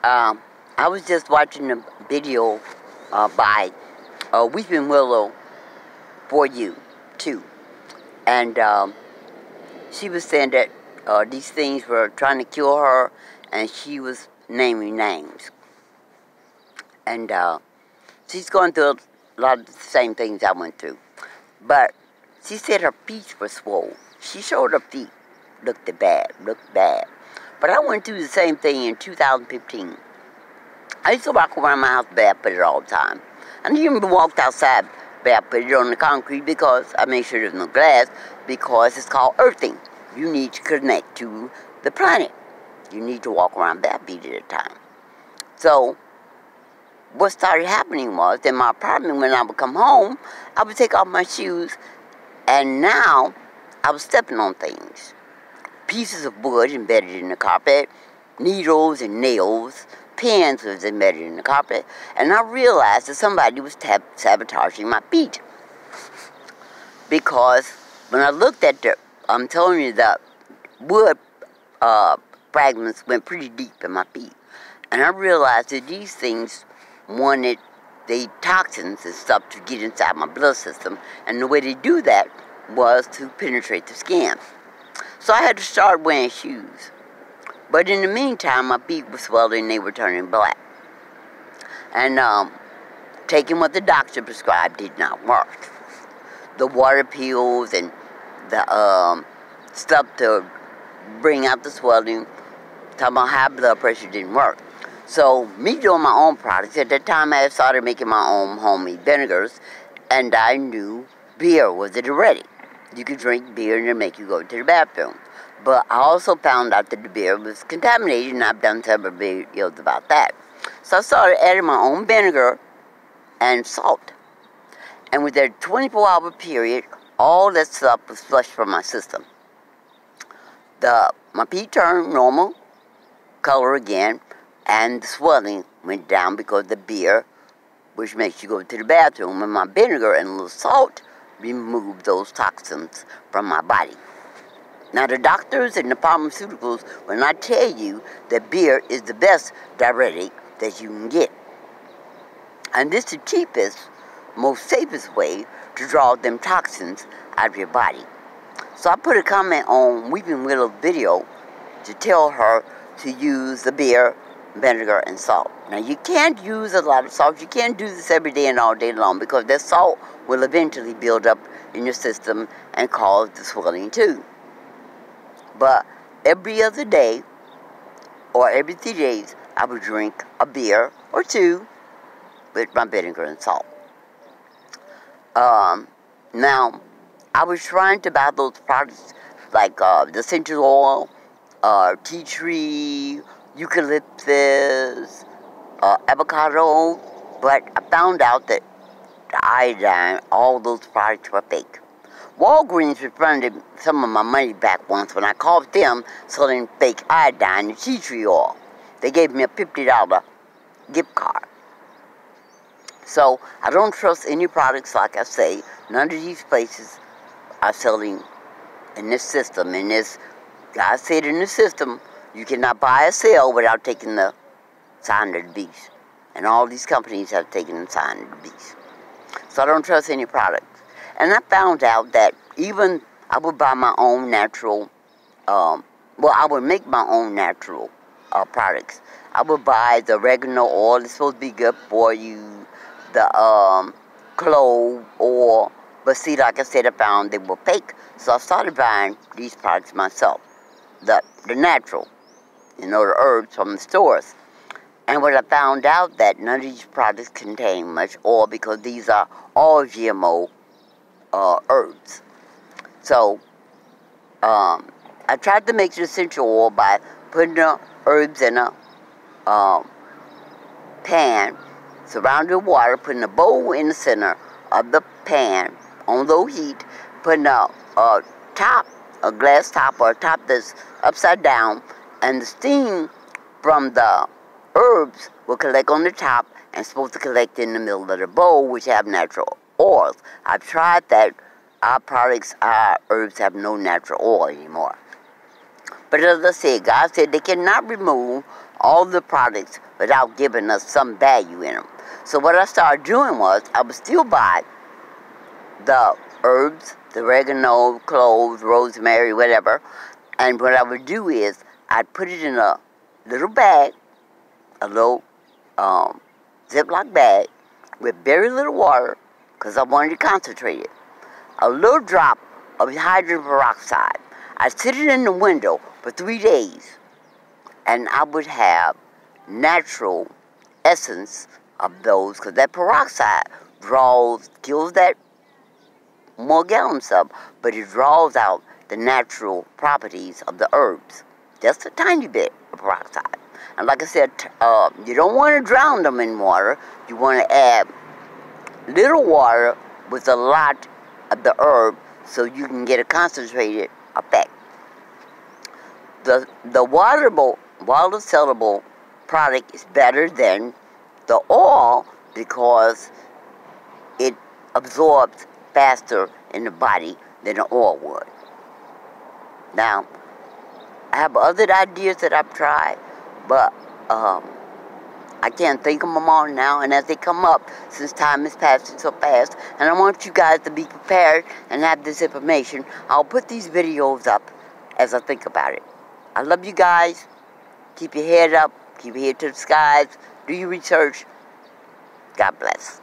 Um, I was just watching a video by Weeping Willow for You, too. And she was saying that these things were trying to kill her, and she was naming names. And she's going through a lot of the same things I went through. But she said her feet were swollen. She showed her feet looked bad. But I went through the same thing in 2015. I used to walk around my house barefooted all the time. And I even walked outside barefooted on the concrete because I made sure there's no glass, because it's called earthing. You need to connect to the planet. You need to walk around barefooted at a time. So what started happening was, in my apartment, when I would come home, I would take off my shoes, and now I was stepping on things. Pieces of wood embedded in the carpet, needles and nails, pins was embedded in the carpet, and I realized that somebody was sabotaging my feet. Because when I looked at I'm telling you, the wood fragments went pretty deep in my feet. And I realized that these things wanted the toxins and stuff to get inside my blood system, and the way they do that was to penetrate the skin. So I had to start wearing shoes. But in the meantime, my feet were swelling, they were turning black. And taking what the doctor prescribed did not work. The water pills and the stuff to bring out the swelling, talking about high blood pressure, didn't work. So me doing my own products, at that time I had started making my own homemade vinegars, and I knew beer was a diuretic. You could drink beer and it'd make you go to the bathroom. But I also found out that the beer was contaminated, and I've done several videos about that. So I started adding my own vinegar and salt. And within a 24-hour period, all that stuff was flushed from my system. My feet turned normal color again, and the swelling went down because the beer, which makes you go to the bathroom, and my vinegar and a little salt removed those toxins from my body. Now, the doctors and the pharmaceuticals will not tell you that beer is the best diuretic that you can get. And this is the cheapest, most safest way to draw them toxins out of your body. So I put a comment on Weeping Willow's video to tell her to use the beer, vinegar, and salt. Now, you can't use a lot of salt. You can't do this every day and all day long, because that salt will eventually build up in your system and cause the swelling too. But every other day, or every 3 days, I would drink a beer or two with my vinegar and salt. Now, I was trying to buy those products like the essential oil, tea tree, eucalyptus, avocado, but I found out that the iodine, all those products were fake. Walgreens refunded some of my money back once when I called them selling fake iodine and tea tree oil. They gave me a $50 gift card. So I don't trust any products, like I say. None of these places are selling in this system. I said in this system, you cannot buy or sell without taking the sign of the beast. And all these companies have taken the sign of the beast. So I don't trust any products. And I found out that even I would buy my own natural, I would make my own natural products. I would buy the oregano oil, it's supposed to be good for you, the clove oil, but see, like I said, I found they were fake. So I started buying these products myself, the natural, the herbs from the stores. And what I found out, that none of these products contain much oil, because these are all GMO herbs. So I tried to make the essential oil by putting the herbs in a pan, surrounded with water, putting a bowl in the center of the pan on low heat, putting a glass top, or a top that's upside down, and the steam from the herbs will collect on the top and supposed to collect in the middle of the bowl, which have natural oils. I've tried that. Our products, our herbs have no natural oil anymore. But as I said, God said they cannot remove all the products without giving us some value in them. So what I started doing was, I would still buy the herbs, the oregano, cloves, rosemary, whatever, and what I would do is, I'd put it in a little bag, a little Ziploc bag, with very little water, because I wanted to concentrate it. A little drop of hydrogen peroxide. I'd sit it in the window for 3 days, and I would have natural essence of those, because that peroxide kills that Morgellon stuff, but it draws out the natural properties of the herbs. Just a tiny bit of peroxide. And like I said, you don't want to drown them in water. You want to add little water with a lot of the herb so you can get a concentrated effect. The water-soluble product is better than the oil because it absorbs faster in the body than the oil would. Now, I have other ideas that I've tried, but I can't think of them all now, and as they come up, since time is passing so fast, and I want you guys to be prepared and have this information, I'll put these videos up as I think about it. I love you guys. Keep your head up. Keep your head to the skies. Do your research. God bless.